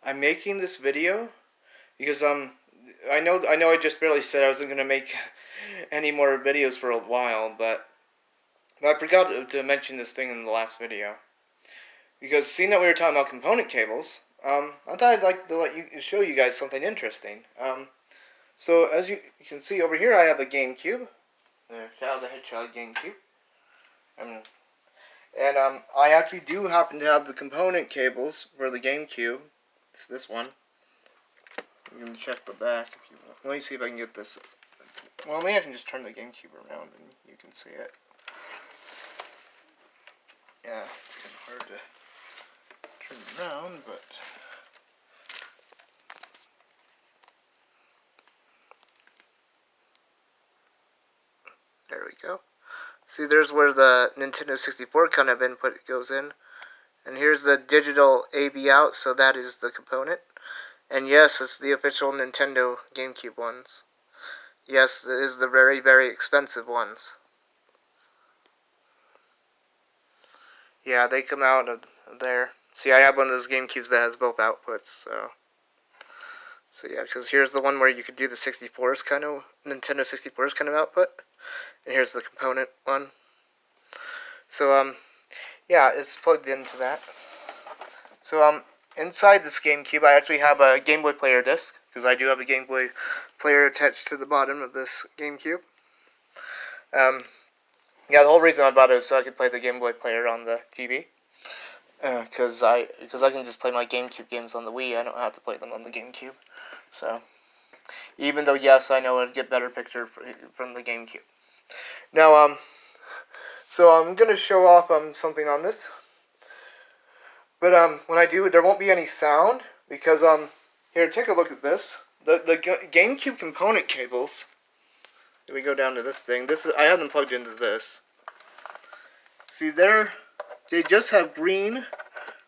I'm making this video because I know I just barely said I wasn't gonna make any more videos for a while, but I forgot to mention this thing in the last video. Because seeing that we were talking about component cables, I thought I'd like to show you guys something interesting. So as you can see over here, I have a Gamecube, the Shadow the Hedgehog Gamecube, and I actually do happen to have the component cables for the Gamecube. It's this one. You can check the back if you want. Let me see if I can get this. Well, maybe I can just turn the Gamecube around and you can see it. Yeah, it's kind of hard to turn it around, but there we go. See, there's where the Nintendo 64 kind of input goes in. And here's the digital AB out, so that is the component. And yes, it's the official Nintendo GameCube ones. Yes, it is the very, very expensive ones. Yeah, they come out of there. See, I have one of those GameCubes that has both outputs, so yeah, because here's the one where you could do the 64's kind of, Nintendo 64's kind of output. And here's the component one. So, yeah, it's plugged into that. So, inside this GameCube, I actually have a Game Boy player disc, because I do have a Game Boy player attached to the bottom of this GameCube. Yeah, the whole reason I bought it is so I could play the Game Boy player on the TV. Because I can just play my GameCube games on the Wii, I don't have to play them on the GameCube. So, even though, yes, I know I'd get better picture from the GameCube. Now, so I'm going to show off something on this. But when I do, there won't be any sound, because, here, take a look at this. The GameCube component cables, if we go down to this thing, I have them plugged into this. See, they just have green,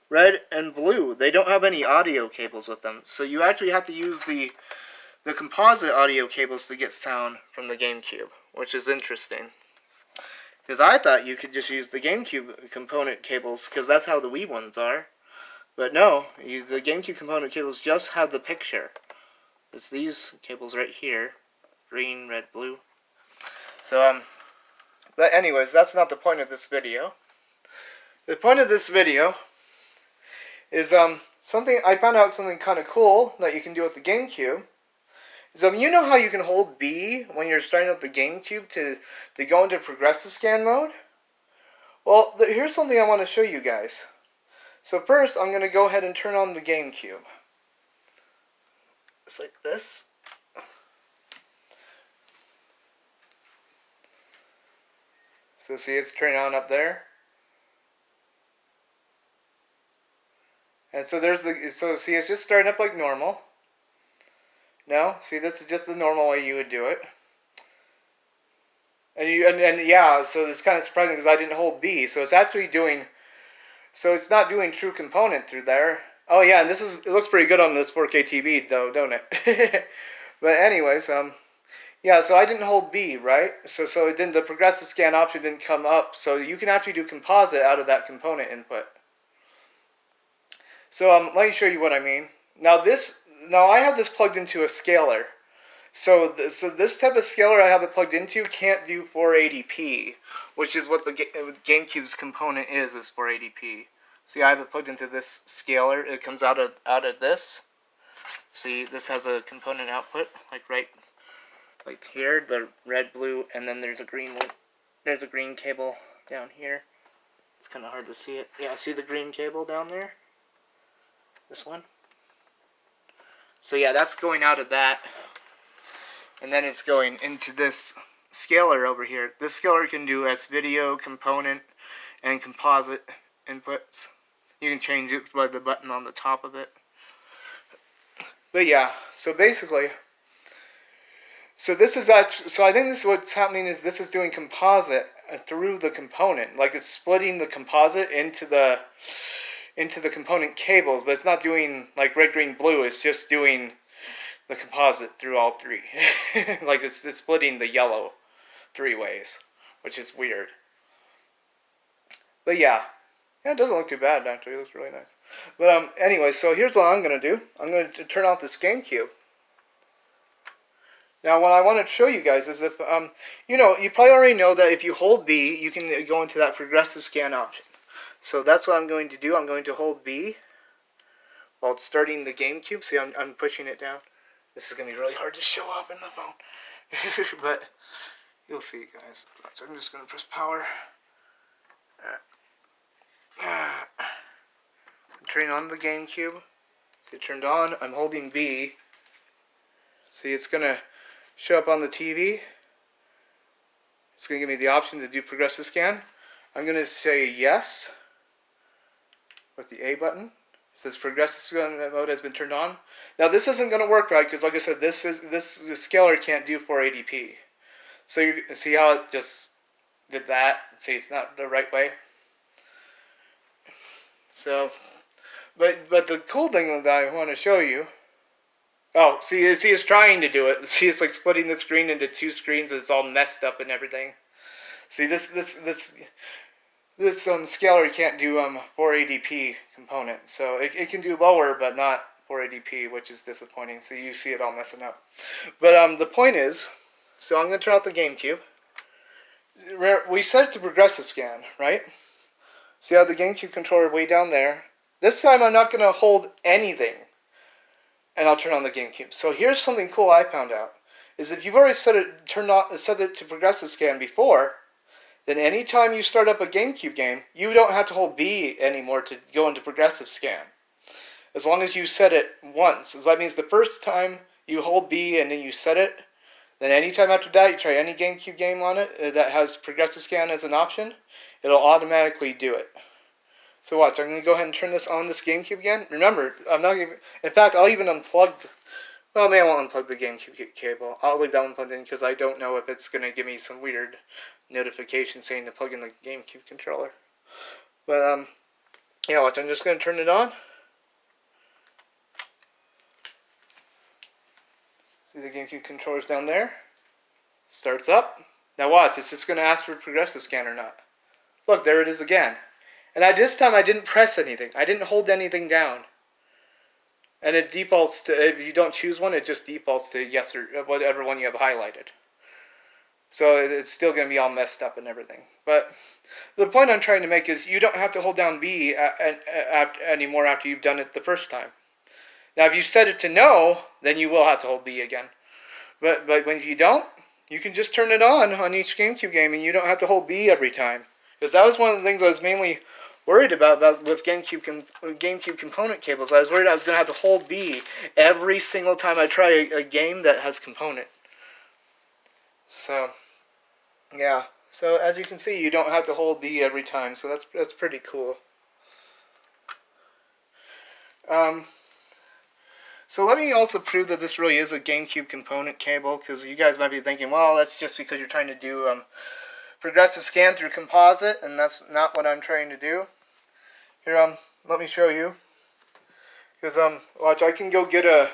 red, and blue. They don't have any audio cables with them. So you actually have to use the composite audio cables to get sound from the GameCube, which is interesting. Because I thought you could just use the GameCube component cables, because that's how the Wii ones are. But no, the GameCube component cables just have the picture. It's these cables right here. Green, red, blue. So, but anyways, that's not the point of this video. The point of this video is, I found out something kind of cool that you can do with the GameCube. You know how you can hold B when you're starting up the GameCube to go into progressive scan mode? Well, here's something I want to show you guys. So first, I'm going to go ahead and turn on the GameCube. It's like this. So see, it's turning on up there. And so see, it's just starting up like normal. No, see, this is just the normal way you would do it. And yeah, so it's kind of surprising because I didn't hold B, so it's actually doing, so it's not doing true component through there. Oh yeah, and it looks pretty good on this 4K TV though, don't it? But anyways, yeah, so I didn't hold B, right? So it didn't, the progressive scan option didn't come up, so you can actually do composite out of that component input. So let me show you what I mean. Now I have this plugged into a scaler. So this type of scaler I have it plugged into can't do 480p, which is what the GameCube's component is 480p. See, I have it plugged into this scaler. It comes out of this. See, this has a component output, like right here, the red, blue, and then there's a green one. There's a green cable down here. It's kind of hard to see it. Yeah, see the green cable down there? This one. So yeah, that's going out of that. And then it's going into this scaler over here. This scaler can do S-video, component, and composite inputs. You can change it by the button on the top of it. But yeah, so basically, so this is actually, so I think this is what's happening is this is doing composite through the component. Like it's splitting the composite into the component cables, but it's not doing like red, green, blue. It's just doing the composite through all three. Like it's splitting the yellow 3 ways, which is weird. But yeah, Yeah, it doesn't look too bad, actually. It looks really nice. But anyway, so here's what I'm going to do. I'm going to turn off this Gamecube. Now, what I want to show you guys is if, you know, you probably already know that if you hold B, you can go into that progressive scan option. So that's what I'm going to do. I'm going to hold B while it's starting the Gamecube. See, I'm pushing it down. This is going to be really hard to show up in the phone. But you'll see, guys. So I'm just going to press power. I'm turning on the Gamecube. See, it turned on. I'm holding B. See, it's going to show up on the TV. It's going to give me the option to do progressive scan. I'm going to say yes with the A button. It says progressive scan mode has been turned on. Now this isn't going to work right because, like I said, this scaler can't do 480p. So you see how it just did that? See, it's not the right way. So, but the cool thing that I want to show you. Oh, see, it's trying to do it. See, it's like splitting the screen into two screens. It's all messed up and everything. See, this scaler can't do 480p component, so it can do lower, but not 480p, which is disappointing. So you see it all messing up. But the point is, so I'm going to turn off the Gamecube. We set it to progressive scan, right? See how the Gamecube controller way down there. This time I'm not going to hold anything. And I'll turn on the Gamecube. So here's something cool I found out. Is if you've already set it to progressive scan before, then anytime you start up a Gamecube game, you don't have to hold B anymore to go into progressive scan. As long as you set it once. So that means the first time you hold B and then you set it, then anytime after that you try any Gamecube game on it that has progressive scan as an option, it'll automatically do it. So watch, I'm going to go ahead and turn this on this Gamecube again. Remember, I'm not even... In fact, I'll even unplug... Well, maybe I won't unplug the Gamecube cable. I'll leave that one plugged in because I don't know if it's going to give me some weird notification saying to plug in the Gamecube controller. But, yeah, watch, I'm just going to turn it on. See the Gamecube controller's down there. Starts up. Now watch, it's just going to ask for progressive scan or not. Look, there it is again. And this time I didn't press anything. I didn't hold anything down. And it defaults to, if you don't choose one, it just defaults to yes or whatever one you have highlighted. So it's still going to be all messed up and everything. But the point I'm trying to make is you don't have to hold down B anymore after you've done it the first time. Now if you set it to no, then you will have to hold B again. But when you don't, you can just turn it on each Gamecube game and you don't have to hold B every time. Because that was one of the things I was mainly worried about with Gamecube component cables. I was worried I was going to have to hold B every single time I try a game that has component. So, yeah. So as you can see, you don't have to hold B every time. So that's pretty cool. So let me also prove that this really is a Gamecube component cable, because you guys might be thinking, well, that's just because you're trying to do progressive scan through composite, and that's not what I'm trying to do. Here, let me show you. Because, watch, I can go get a,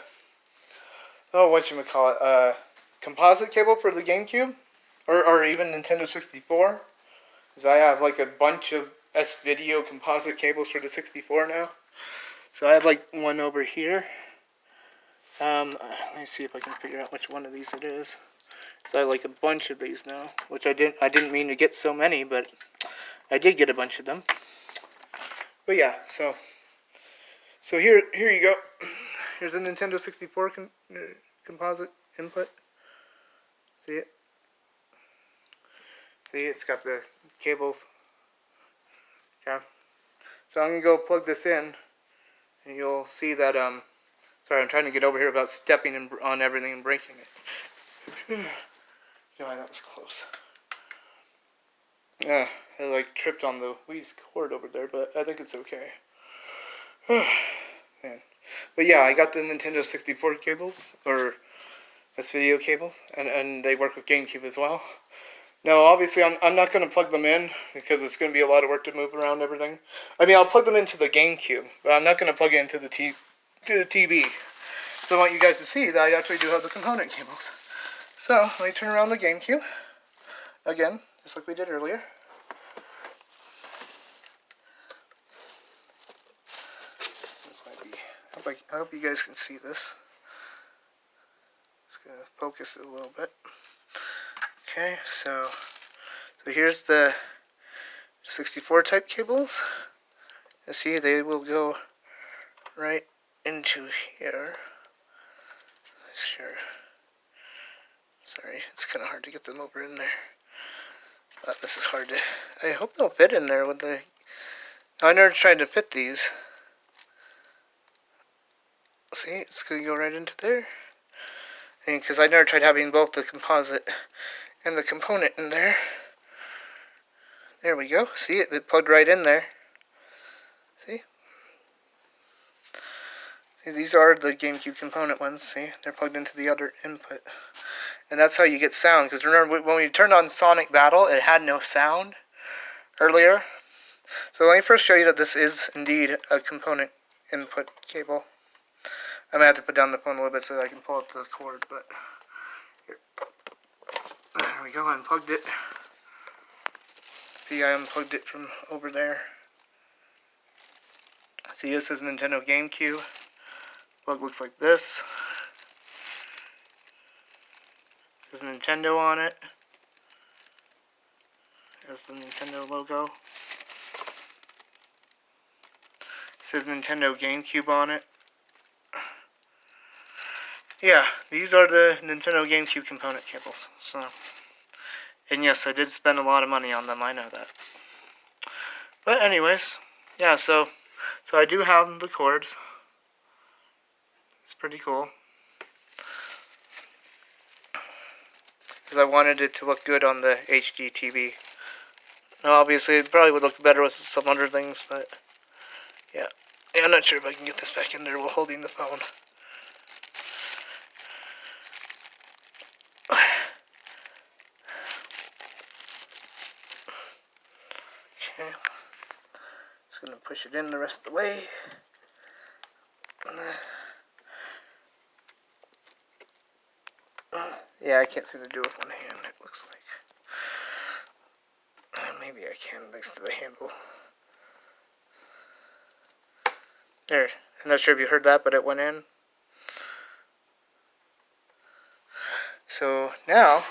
composite cable for the Gamecube, or even Nintendo 64. Because I have, like, a bunch of S-Video composite cables for the 64 now. So I have, like, one over here. Let me see if I can figure out which one of these it is. So I have, like, a bunch of these now, which I didn't mean to get so many, but I did get a bunch of them. But yeah, so here you go. Here's a Nintendo 64 composite input. See it? See, it's got the cables. Okay. So I'm gonna go plug this in, and you'll see that sorry, I'm trying to get over here without stepping on everything and breaking it. God, that was close. Yeah, I like tripped on the Wii's cord over there, but I think it's okay. Man. But yeah, I got the Nintendo 64 cables, or S-Video cables, and they work with Gamecube as well. Now, obviously, I'm not going to plug them in, because it's going to be a lot of work to move around everything. I mean, I'll plug them into the Gamecube, but I'm not going to plug it into the TV. So I want you guys to see that I actually do have the component cables. So, let me turn around the Gamecube. Again, just like we did earlier. This might be. I hope you guys can see this. Just gonna focus it a little bit. Okay, so here's the 64 type cables. You see, they will go right into here. Sure. Sorry, it's kind of hard to get them over in there. This is hard to. I hope they'll fit in there with the. I never tried to fit these. See, it's gonna go right into there. And because I never tried having both the composite and the component in there. There we go. See it? It plugged right in there. See? See, these are the Gamecube component ones. See, they're plugged into the other input. And that's how you get sound. Because remember, when we turned on Sonic Battle, it had no sound earlier. So let me first show you that this is indeed a component input cable. I'm going to have to put down the phone a little bit so that I can pull up the cord. But here. There we go. I unplugged it. See, I unplugged it from over there. See, this is Nintendo Gamecube. Plug looks like this. There's Nintendo on it. There's the Nintendo logo. It says Nintendo Gamecube on it. Yeah, these are the Nintendo Gamecube component cables. So, and yes, I did spend a lot of money on them. I know that. But anyways, yeah. So I do have the cords. It's pretty cool. Because I wanted it to look good on the HD TV. Now, obviously, it probably would look better with some other things, but yeah. I'm not sure if I can get this back in there while holding the phone. Okay. Just going to push it in the rest of the way. Yeah, I can't seem to do it with one hand, it looks like. Maybe I can, thanks to the handle. There. I'm not sure if you heard that, but it went in. So now,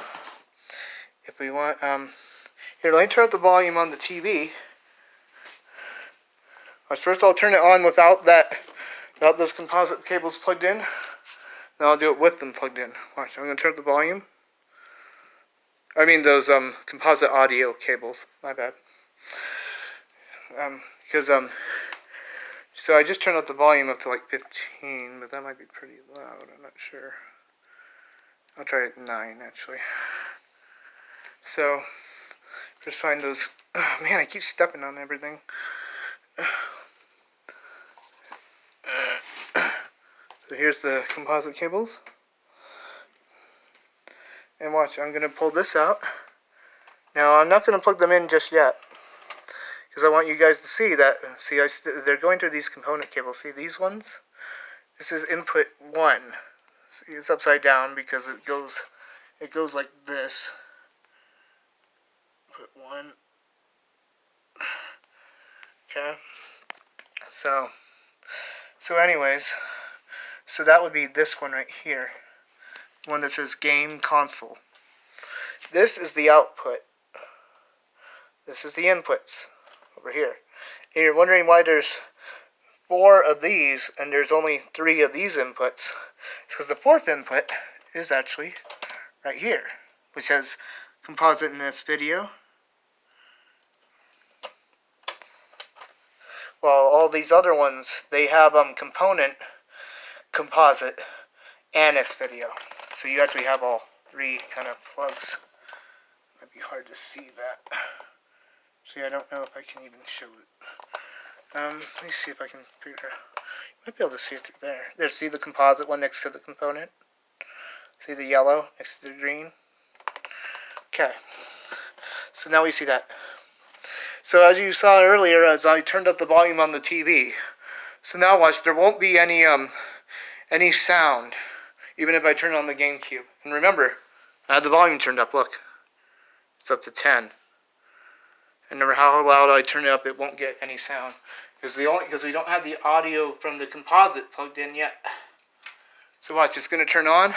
if we want, here, let me turn up the volume on the TV. First I'll turn it on without those composite cables plugged in. Then I'll do it with them plugged in. Watch, I'm going to turn up the volume. I mean those composite audio cables. My bad. So I just turned up the volume up to like 15, but that might be pretty loud. I'm not sure. I'll try it at 9 actually. So just find those. Oh, man, I keep stepping on everything. So here's the composite cables. And watch, I'm going to pull this out. Now, I'm not going to plug them in just yet. Because I want you guys to see that. See, they're going through these component cables. See these ones? This is input 1. See, it's upside down because it goes like this. Input 1. Okay. So anyways, so that would be this one right here. One that says Game Console. This is the output. This is the inputs over here. And you're wondering why there's 4 of these and there's only 3 of these inputs. It's because the 4th input is actually right here, which says composite in this video. While all these other ones, they have component, composite, and this video. So you actually have all 3 kind of plugs. Might be hard to see that. See, I don't know if I can even show it. Let me see if I can figure out. You might be able to see it through there. There, see the composite one next to the component? See the yellow next to the green? Okay. So now we see that. So as you saw earlier, as I turned up the volume on the TV. So now watch, there won't be any sound, even if I turn on the Gamecube. And remember, I had the volume turned up, look. It's up to 10. And no matter how loud I turn it up, it won't get any sound. because we don't have the audio from the composite plugged in yet. So watch, it's going to turn on.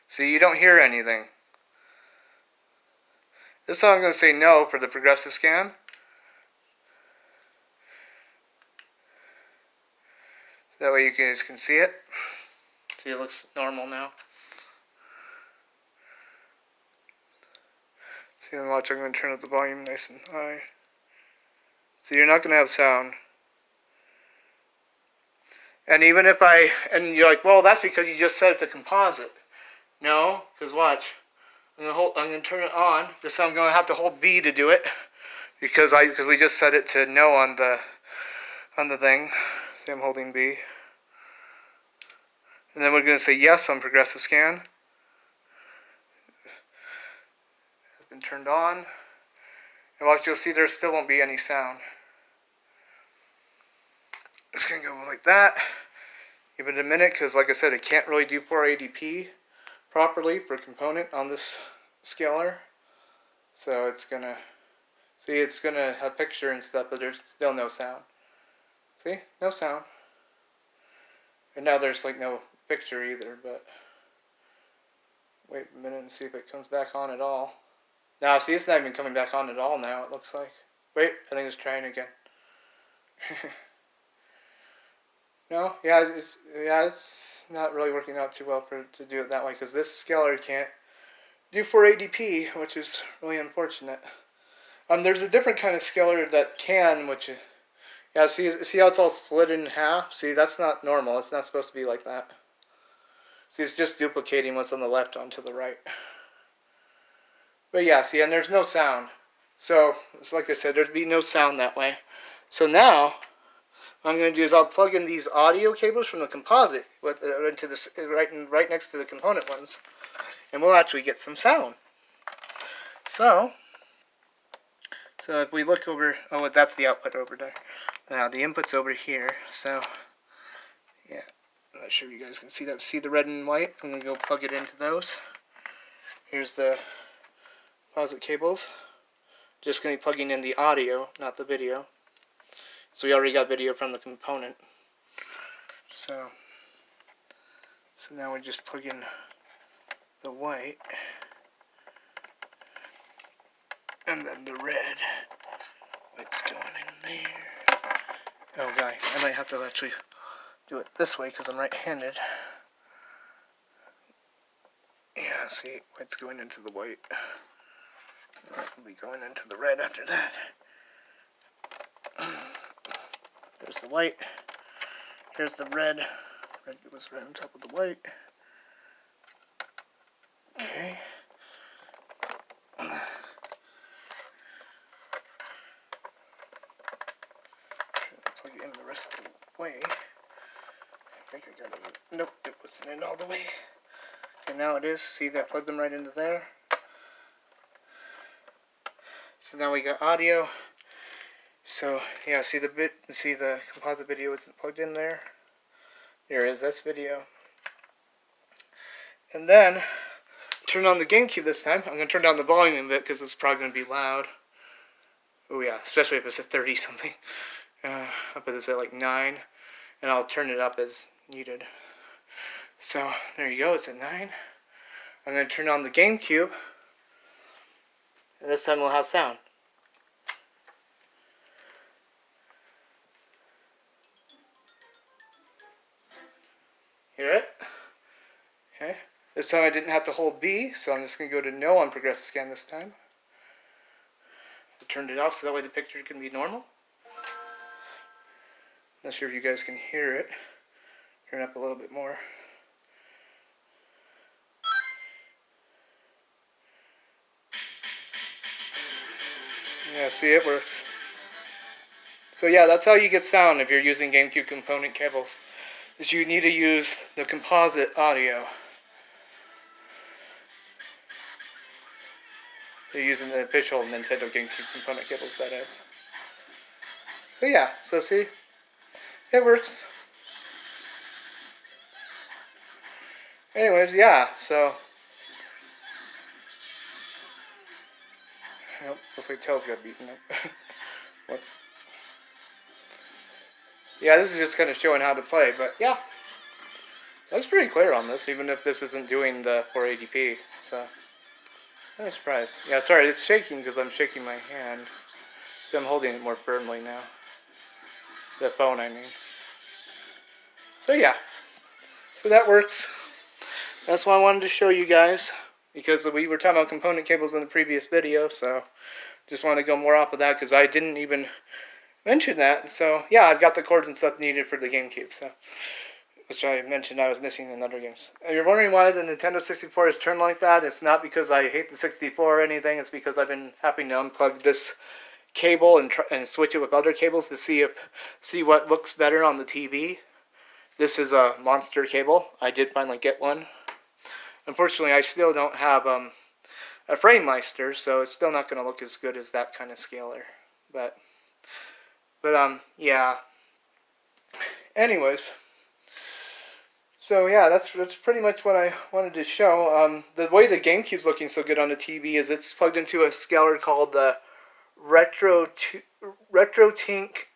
See, you don't hear anything. This time I'm going to say no for the progressive scan. So that way you guys can see it. See, it looks normal now. See, and watch, I'm going to turn up the volume nice and high. So you're not going to have sound. And even if and you're like, well, that's because you just set it to composite. No, because watch. I'm going to turn it on. This time I'm going to have to hold B to do it. Because we just set it to no on the thing. See, I'm holding B. And then we're going to say yes on progressive scan. It's been turned on. And watch, you'll see there still won't be any sound. It's going to go like that. Give it a minute, because like I said, it can't really do 480p properly for a component on this scaler. So it's going to, see, it's going to have picture and stuff, but there's still no sound. See? No sound. And now there's like no picture either, but wait a minute and see if it comes back on at all. Now, see, it's not even coming back on at all now, it looks like. Wait, I think it's trying again. No, it's not really working out too well to do it that way, because this scaler can't do 480p, which is really unfortunate. There's a different kind of scaler that can, which, yeah, see how it's all split in half? See, that's not normal. It's not supposed to be like that. See, it's just duplicating what's on the left onto the right. But yeah, see, and there's no sound. So, it's like I said, there'd be no sound that way. So now, what I'm going to do is I'll plug in these audio cables from the composite into this right next to the component ones, and we'll actually get some sound. So if we look over, oh, that's the output over there. Now the input's over here. So yeah, I'm not sure if you guys can see that. See the red and white? I'm going to go plug it into those. Here's the composite cables. Just going to be plugging in the audio, not the video. So we already got video from the component. So now we just plug in the white and then the red. What's going in there? Oh, guy, I might have to actually do it this way because I'm right-handed. Yeah, see, white's going into the white. It'll be going into the red after that. There's the white. Here's the red. Red was right on top of the white. Okay. Plug it in the rest of the way. I think I got it. Nope, it wasn't in all the way. Okay, now it is. See, that plugged them right into there. So now we got audio. So yeah, see the composite video isn't plugged in there. There is this video. And then turn on the Gamecube this time. I'm going to turn down the volume a bit because it's probably going to be loud. Oh yeah, especially if it's at 30 something. I'll put this at like 9, and I'll turn it up as needed. So there you go, it's at 9. I'm going to turn on the Gamecube, and this time we'll have sound. Hear it? Okay. This time I didn't have to hold B, so I'm just going to go to no on progressive scan this time. I turned it off so that way the picture can be normal. Not sure if you guys can hear it. Turn it up a little bit more. Yeah, see, it works. So yeah, that's how you get sound if you're using Gamecube component cables. Is you need to use the composite audio. You're using the official Nintendo Gamecube component cables, that is. So yeah, so see, it works. Anyways, yeah, so Nope, looks like Tails got beaten up. Whoops. Yeah, this is just kind of showing how to play, but yeah. Looks pretty clear on this, even if this isn't doing the 480p, so I'm surprised. Yeah, sorry, it's shaking because I'm shaking my hand, so I'm holding it more firmly now. The phone, I mean. So yeah, so that works. That's what I wanted to show you guys, because we were talking about component cables in the previous video, so just want to go more off of that because I didn't even mention that. So yeah, I've got the cords and stuff needed for the GameCube, so which I mentioned I was missing in other games. And you're wondering why the Nintendo 64 is turned like that? It's not because I hate the 64 or anything. It's because I've been having to unplug this cable and switch it with other cables to see what looks better on the TV. This is a monster cable. I did finally get one. Unfortunately, I still don't have a FrameMeister, so it's still not going to look as good as that kind of scaler. But yeah. Anyways. So yeah, that's pretty much what I wanted to show. The way the GameCube's looking so good on the TV is it's plugged into a scaler called the RetroTink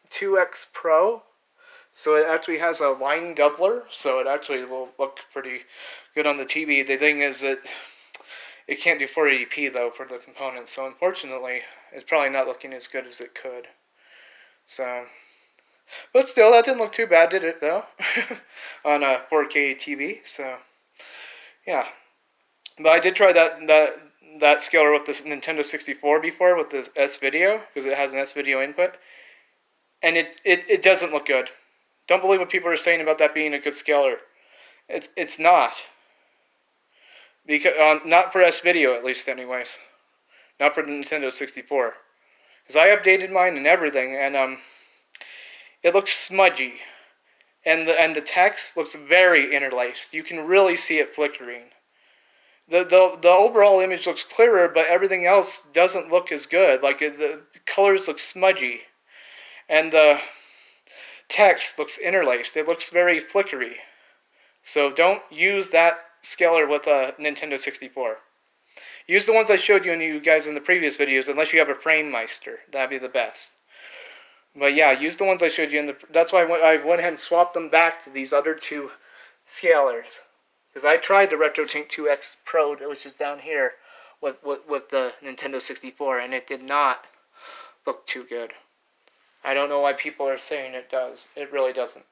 2X Pro. So it actually has a line doubler, so it actually will look pretty good on the TV. The thing is that it can't do 480p though for the components, so unfortunately it's probably not looking as good as it could. So, but still, that didn't look too bad, did it though? On a 4K TV, so yeah. But I did try that scaler with the Nintendo 64 before with the S-Video, because it has an S-Video input, and it doesn't look good. Don't believe what people are saying about that being a good scaler. It's not. Because not for S-Video, at least, anyways. Not for the Nintendo 64. Because I updated mine and everything, and it looks smudgy, and the text looks very interlaced. You can really see it flickering. The overall image looks clearer, but everything else doesn't look as good. Like the colors look smudgy, and the text looks interlaced. It looks very flickery. So don't use that scaler with a Nintendo 64. Use the ones I showed you guys in the previous videos, unless you have a FrameMeister. That'd be the best. But yeah, use the ones I showed you that's why I went ahead and swapped them back to these other two scalers. Because I tried the RetroTink 2X Pro that was just down here with the Nintendo 64, and it did not look too good. I don't know why people are saying it does. It really doesn't.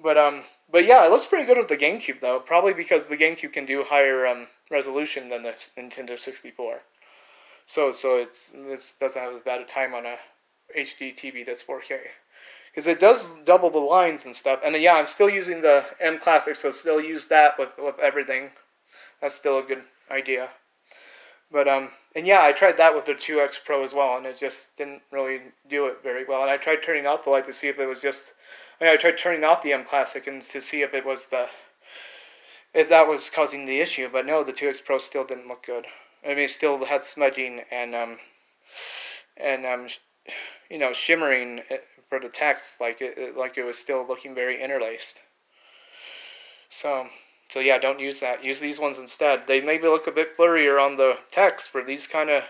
But yeah, it looks pretty good with the GameCube though. Probably because the GameCube can do higher resolution than the Nintendo 64. So it doesn't have as bad a time on a HD TV that's 4K. Because it does double the lines and stuff. And yeah, I'm still using the M Classic, so still use that with everything. That's still a good idea. But and yeah, I tried that with the 2X Pro as well, and it just didn't really do it very well. And I tried turning off the light to see if it was just. I tried turning off the M Classic and to see if it was if that was causing the issue. But no, the 2X Pro still didn't look good. I mean, it still had smudging and you know, shimmering for the text, like it was still looking very interlaced. So yeah, don't use that. Use these ones instead. They maybe look a bit blurrier on the text for these other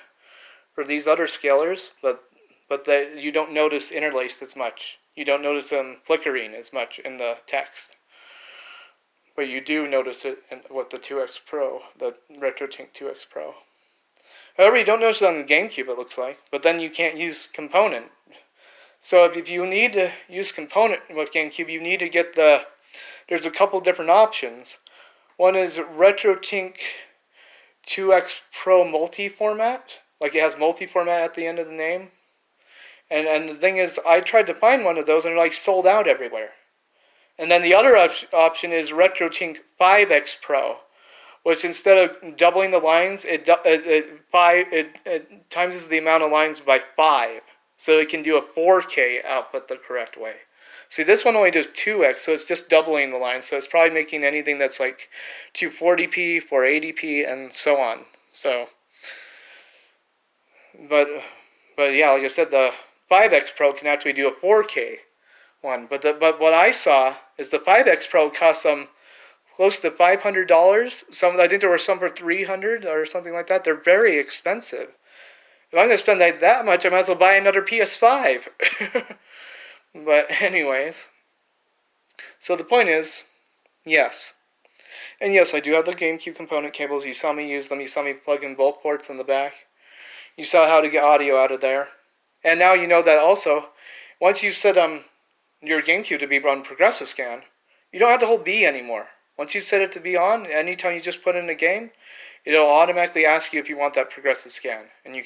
scalers, but you don't notice interlaced as much. You don't notice them flickering as much in the text. But you do notice it with the 2X Pro, the RetroTink 2X Pro. However, you don't notice it on the GameCube, it looks like. But then you can't use component. So if you need to use component with GameCube, you need to get there's a couple different options. One is RetroTink 2X Pro multi-format. Like it has multi-format at the end of the name. And the thing is, I tried to find one of those and they're like sold out everywhere. And then the other option is RetroTink 5X Pro, which instead of doubling the lines, it times the amount of lines by 5. So it can do a 4K output the correct way. See, this one only does 2X, so it's just doubling the lines. So it's probably making anything that's like 240p, 480p, and so on. So, but yeah, like I said, the 5X Pro can actually do a 4K one. But what I saw is the 5X Pro costs close to $500. I think there were some for $300 or something like that. They're very expensive. if I'm going to spend that much, I might as well buy another PS5. But anyways, so the point is, yes. And yes, I do have the GameCube component cables. You saw me use them. You saw me plug in both ports in the back. You saw how to get audio out of there. And now you know that also, once you've set your GameCube to be on progressive scan, you don't have to hold B anymore. Once you set it to be on, anytime you just put in a game, it'll automatically ask you if you want that progressive scan. And you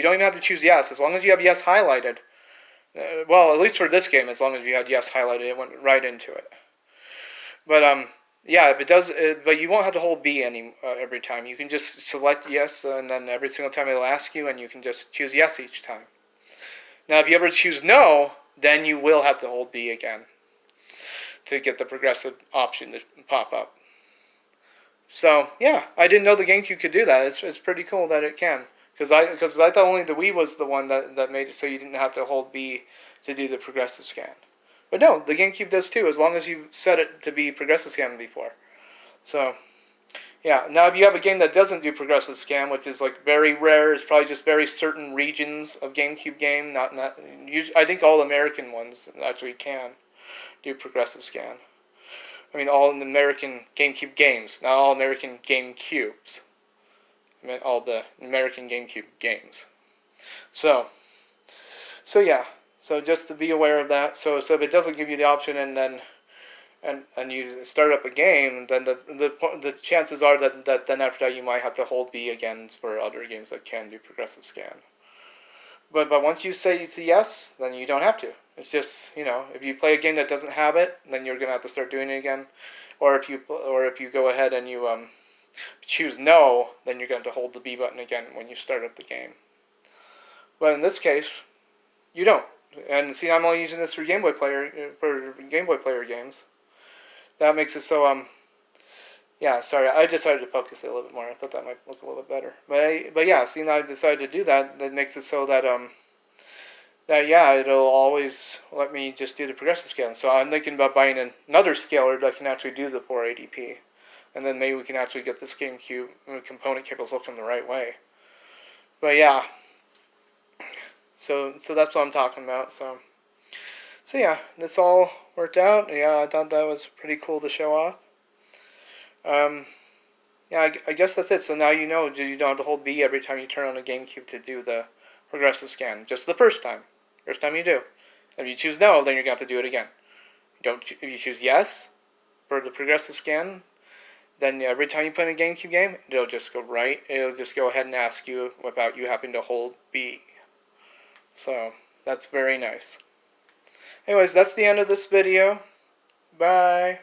don't even have to choose yes. As long as you have yes highlighted, well, at least for this game, as long as you had yes highlighted, it went right into it. But yeah, if it does, but you won't have to hold B every time. You can just select yes, and then every single time it'll ask you, and you can just choose yes each time. Now, if you ever choose no, then you will have to hold B again to get the progressive option to pop up. So yeah, I didn't know the GameCube could do that. It's pretty cool that it can. Because I thought only the Wii was the one that made it so you didn't have to hold B to do the progressive scan. But no, the GameCube does too, as long as you set it to be progressive scan before. So, yeah. Now, if you have a game that doesn't do progressive scan, which is like very rare, it's probably just very certain regions of GameCube game. I think all American ones actually can do progressive scan. I mean, all American GameCube games, not all American GameCubes. I mean, all the American GameCube games. So yeah. So just to be aware of that. So if it doesn't give you the option and you start up a game, then the chances are that then after that you might have to hold B again for other games that can do progressive scan. But once you say yes, then you don't have to. It's just, if you play a game that doesn't have it, then you're gonna have to start doing it again. Or if you go ahead and you choose no, then you're going to have to hold the B button again when you start up the game. But in this case, you don't. And see, I'm only using this for Game Boy Player games. That makes it so yeah. Sorry, I decided to focus it a little bit more. I thought that might look a little bit better. But yeah, see, now I decided to do that. That makes it so that yeah, it'll always let me just do the progressive scan. So I'm thinking about buying another scaler that can actually do the 480p. And then maybe we can actually get this GameCube component cables looking the right way. But yeah. So that's what I'm talking about. So yeah, this all worked out. Yeah, I thought that was pretty cool to show off. Yeah, I guess that's it. So now you know you don't have to hold B every time you turn on a GameCube to do the progressive scan. Just the first time. First time you do. If you choose no, then you're going to have to do it again. If you choose yes for the progressive scan, then every time you put in a GameCube game, it'll just go right. It'll just go ahead and ask you without you having to hold B. So, that's very nice. Anyways, that's the end of this video. Bye.